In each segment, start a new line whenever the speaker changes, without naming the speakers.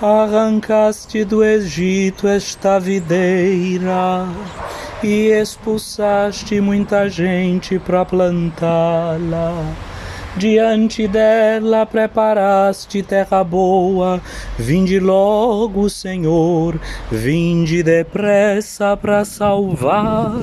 Arrancaste do Egito esta videira e expulsaste muita gente para plantá-la. Diante dela preparaste terra boa. Vinde logo, Senhor, vinde depressa para salvá-la.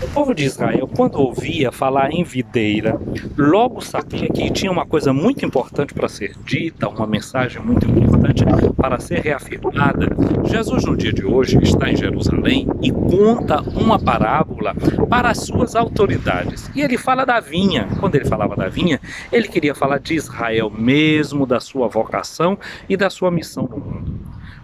O povo de Israel, quando ouvia falar em videira, logo sabia que tinha uma coisa muito importante para ser dita, uma mensagem muito importante para ser reafirmada. Jesus, no dia de hoje, está em Jerusalém e conta uma parábola para as suas autoridades. E ele fala da vinha. Quando ele falava da vinha, ele queria falar de Israel mesmo, da sua vocação e da sua missão no mundo.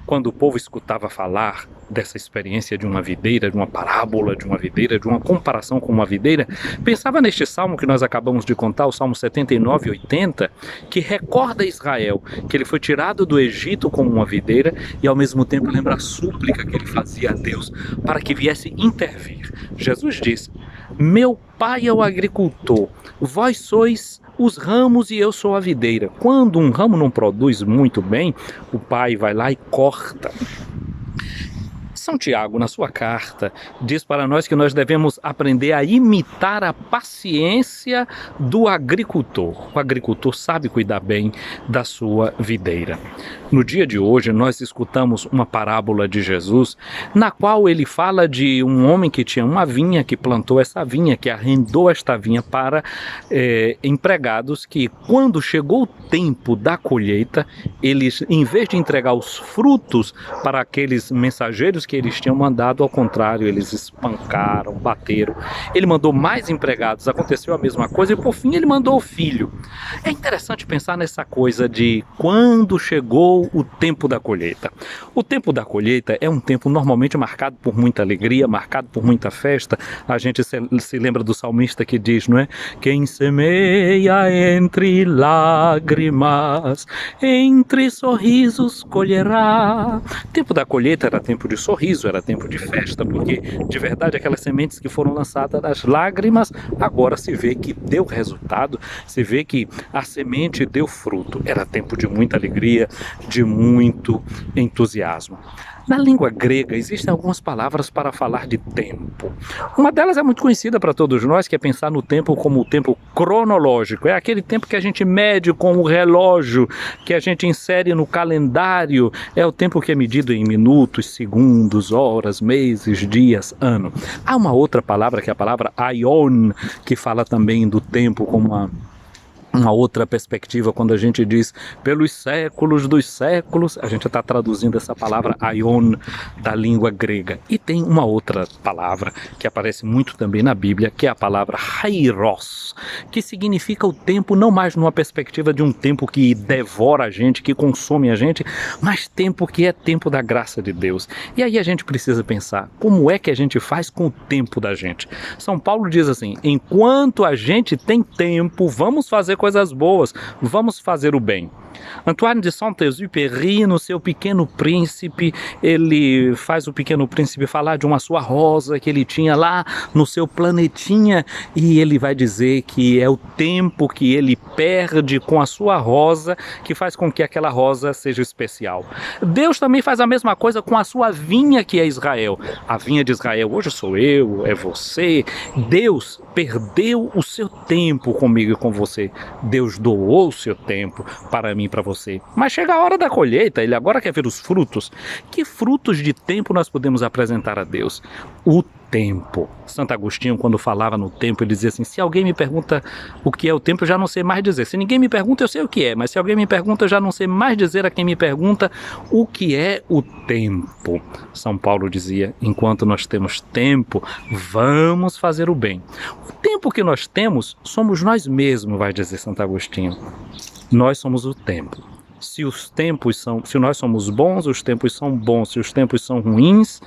Quando o povo escutava falar dessa experiência de uma videira, de uma parábola de uma videira, de uma comparação com uma videira, pensava neste salmo que nós acabamos de contar, o Salmo 79 e 80, que recorda Israel, que ele foi tirado do Egito como uma videira e ao mesmo tempo lembra a súplica que ele fazia a Deus para que viesse intervir. Jesus disse: meu pai é o agricultor, vós sois os ramos e eu sou a videira. Quando um ramo não produz muito bem, o pai vai lá e corta. São Tiago, na sua carta, diz para nós que nós devemos aprender a imitar a paciência do agricultor. O agricultor sabe cuidar bem da sua videira. No dia de hoje, nós escutamos uma parábola de Jesus, na qual ele fala de um homem que tinha uma vinha, que plantou essa vinha, que arrendou esta vinha para empregados, que quando chegou o tempo da colheita, eles, em vez de entregar os frutos para aqueles mensageiros que eles tinham mandado, ao contrário, eles espancaram, bateram. Ele mandou mais empregados, aconteceu a mesma coisa e por fim ele mandou o filho. É interessante pensar nessa coisa de quando chegou o tempo da colheita. O tempo da colheita é um tempo normalmente marcado por muita alegria, marcado por muita festa. A gente se lembra do salmista que diz, não é? Quem semeia entre lágrimas, entre sorrisos colherá. O tempo da colheita era tempo de sorriso, era tempo de festa, porque de verdade aquelas sementes que foram lançadas nas lágrimas, agora se vê que deu resultado, se vê que a semente deu fruto. Era tempo de muita alegria, de muito entusiasmo. Na língua grega existem algumas palavras para falar de tempo. Uma delas é muito conhecida para todos nós, que é pensar no tempo como o tempo cronológico. É aquele tempo que a gente mede com o relógio, que a gente insere no calendário. É o tempo que é medido em minutos, segundos, horas, meses, dias, ano. Há uma outra palavra, que é a palavra aion, que fala também do tempo como uma outra perspectiva. Quando a gente diz pelos séculos dos séculos, a gente está traduzindo essa palavra aion da língua grega. E tem uma outra palavra que aparece muito também na Bíblia, que é a palavra kairos, que significa o tempo não mais numa perspectiva de um tempo que devora a gente, que consome a gente, mas tempo que é tempo da graça de Deus. E aí a gente precisa pensar, como é que a gente faz com o tempo da gente? São Paulo diz assim: enquanto a gente tem tempo, vamos fazer coisas boas, vamos fazer o bem. Antoine de Saint-Exupéry, no seu Pequeno Príncipe, ele faz o Pequeno Príncipe falar de uma sua rosa que ele tinha lá no seu planetinha, e ele vai dizer que é o tempo que ele perde com a sua rosa que faz com que aquela rosa seja especial. Deus também faz a mesma coisa com a sua vinha, que é Israel. A vinha de Israel hoje sou eu, é você. Deus perdeu o seu tempo comigo e com você. Deus doou o seu tempo para mim e para você. Mas chega a hora da colheita, ele agora quer ver os frutos. Que frutos de tempo nós podemos apresentar a Deus? O tempo. Santo Agostinho, quando falava no tempo, ele dizia assim: se alguém me pergunta o que é o tempo, eu já não sei mais dizer. Se ninguém me pergunta, eu sei o que é, mas se alguém me pergunta, eu já não sei mais dizer a quem me pergunta o que é o tempo. São Paulo dizia: enquanto nós temos tempo, vamos fazer o bem. O tempo que nós temos somos nós mesmos, vai dizer Santo Agostinho. Nós somos o tempo. Se nós somos bons, os tempos são bons. Se os tempos são ruins,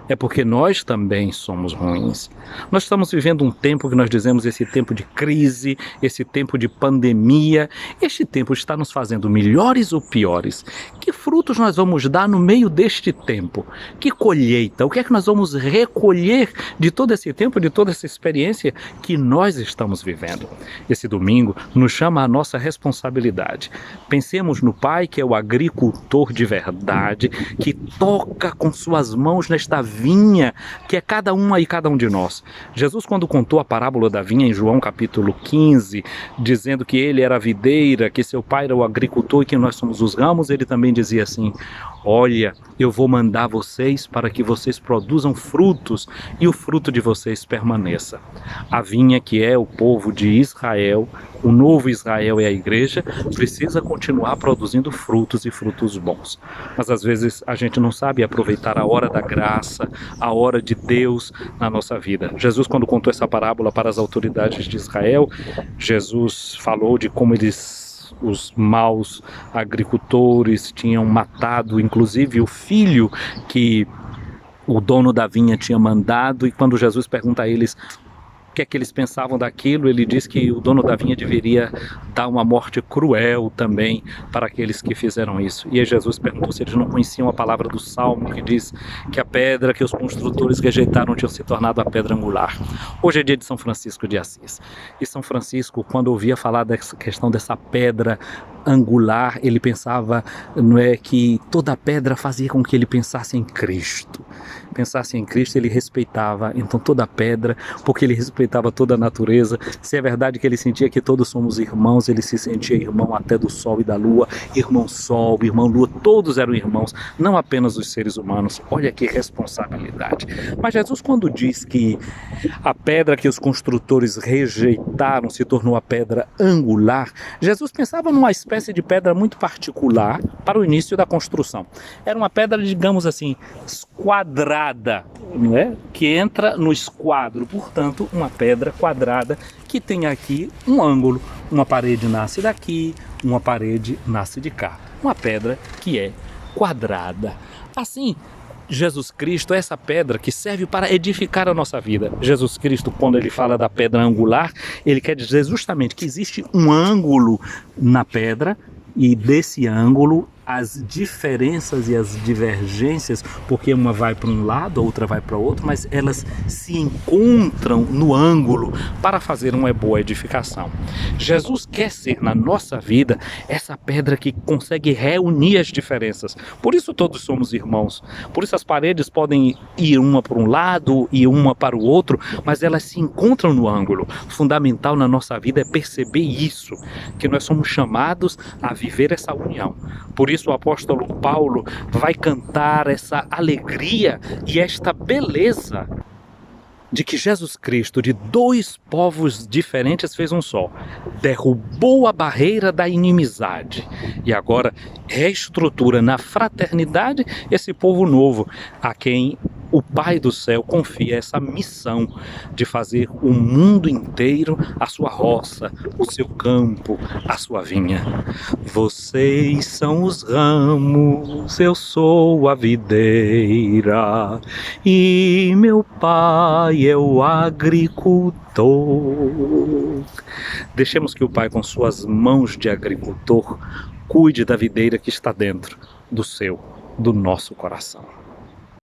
é porque nós também somos ruins. Nós estamos vivendo um tempo que nós dizemos esse tempo de crise, esse tempo de pandemia. Este tempo está nos fazendo melhores ou piores? Que frutos nós vamos dar no meio deste tempo? Que colheita? O que é que nós vamos recolher de todo esse tempo, de toda essa experiência que nós estamos vivendo? Esse domingo nos chama a nossa responsabilidade. Pensemos no Pai, que é o agricultor de verdade, que toca com suas mãos nesta vinha, que é cada uma e cada um de nós. Jesus, quando contou a parábola da vinha em João capítulo 15, dizendo que ele era a videira, que seu pai era o agricultor e que nós somos os ramos, ele também dizia assim: olha, eu vou mandar vocês para que vocês produzam frutos e o fruto de vocês permaneça. A vinha, que é o povo de Israel, o novo Israel é a igreja, precisa continuar produzindo frutos e frutos bons. Mas às vezes a gente não sabe aproveitar a hora da graça, a hora de Deus na nossa vida. Jesus, quando contou essa parábola para as autoridades de Israel, Jesus falou de como os maus agricultores tinham matado inclusive o filho que o dono da vinha tinha mandado, e quando Jesus pergunta a eles o que é que eles pensavam daquilo, ele diz que o dono da vinha deveria dar uma morte cruel também para aqueles que fizeram isso. E aí Jesus perguntou se eles não conheciam a palavra do Salmo, que diz que a pedra que os construtores rejeitaram tinha se tornado a pedra angular. Hoje é dia de São Francisco de Assis. E São Francisco, quando ouvia falar dessa questão dessa pedra angular, ele pensava, não é, que toda pedra fazia com que ele pensasse em Cristo. Pensasse em Cristo, ele respeitava então toda pedra, porque ele respeitava toda a natureza. Se é verdade que ele sentia que todos somos irmãos, ele se sentia irmão até do sol e da lua, irmão sol, irmão lua, todos eram irmãos, não apenas os seres humanos. Olha que responsabilidade. Mas Jesus, quando diz que a pedra que os construtores rejeitaram se tornou a pedra angular, Jesus pensava numa espécie de pedra muito particular para o início da construção. Era uma pedra, digamos assim, quadrada, não é? Que entra no esquadro, portanto, uma pedra quadrada que tem aqui um ângulo. Uma parede nasce daqui, uma parede nasce de cá. Uma pedra que é quadrada. Assim, Jesus Cristo é essa pedra que serve para edificar a nossa vida. Jesus Cristo, quando ele fala da pedra angular, ele quer dizer justamente que existe um ângulo na pedra, e desse ângulo as diferenças e as divergências, porque uma vai para um lado, a outra vai para o outro, mas elas se encontram no ângulo para fazer uma boa edificação. Jesus quer ser na nossa vida essa pedra que consegue reunir as diferenças. Por isso todos somos irmãos. Por isso as paredes podem ir uma para um lado e uma para o outro, mas elas se encontram no ângulo. Fundamental na nossa vida é perceber isso, que nós somos chamados a viver essa união. Por isso o apóstolo Paulo vai cantar essa alegria e esta beleza de que Jesus Cristo, de dois povos diferentes, fez um só. Derrubou a barreira da inimizade e agora reestrutura na fraternidade esse povo novo, a quem o Pai do céu confia essa missão de fazer o mundo inteiro a sua roça, o seu campo, a sua vinha. Vocês são os ramos, eu sou a videira, e meu Pai é o agricultor. Deixemos que o Pai, com suas mãos de agricultor, cuide da videira que está dentro do nosso coração.